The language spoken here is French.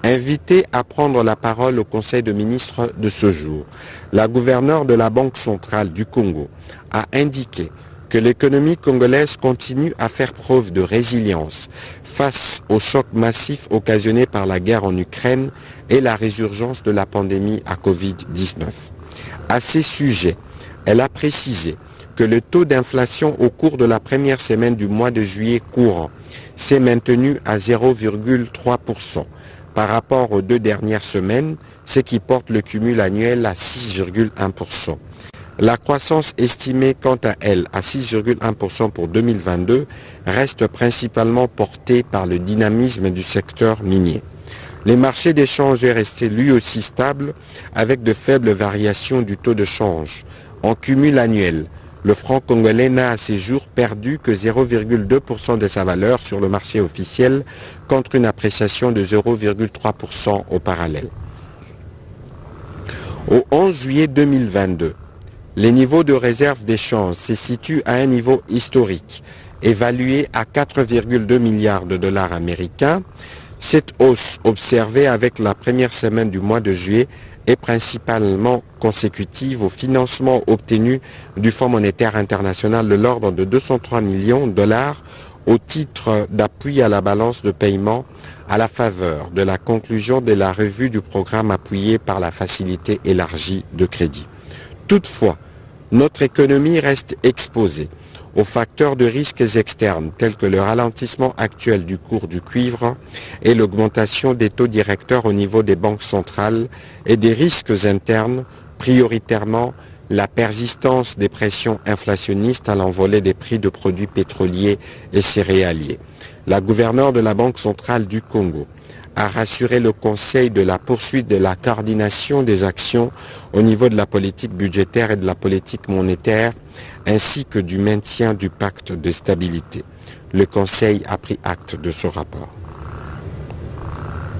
Invitée à prendre la parole au Conseil de ministres de ce jour, la gouverneure de la Banque centrale du Congo a indiqué que l'économie congolaise continue à faire preuve de résilience face au choc massif occasionné par la guerre en Ukraine et la résurgence de la pandémie à Covid-19. À ces sujets, elle a précisé que le taux d'inflation au cours de la première semaine du mois de juillet courant s'est maintenu à 0,3% par rapport aux 2 dernières semaines, ce qui porte le cumul annuel à 6,1%. La croissance estimée quant à elle à 6,1% pour 2022 reste principalement portée par le dynamisme du secteur minier. Les marchés d'échange est resté lui aussi stable avec de faibles variations du taux de change. En cumul annuel, le franc congolais n'a à ces jours perdu que 0,2% de sa valeur sur le marché officiel contre une appréciation de 0,3% au parallèle. Au 11 juillet 2022, les niveaux de réserve d'échange se situent à un niveau historique, évalué à 4,2 milliards de dollars américains. Cette hausse observée avec la première semaine du mois de juillet est principalement consécutive au financement obtenu du Fonds monétaire international de l'ordre de 203 millions de dollars au titre d'appui à la balance de paiement à la faveur de la conclusion de la revue du programme appuyé par la facilité élargie de crédit. Toutefois, notre économie reste exposée aux facteurs de risques externes tels que le ralentissement actuel du cours du cuivre et l'augmentation des taux directeurs au niveau des banques centrales et des risques internes, prioritairement la persistance des pressions inflationnistes à l'envolée des prix de produits pétroliers et céréaliers. La gouverneure de la Banque centrale du Congo a rassuré le Conseil de la poursuite de la coordination des actions au niveau de la politique budgétaire et de la politique monétaire, ainsi que du maintien du pacte de stabilité. Le Conseil a pris acte de ce rapport.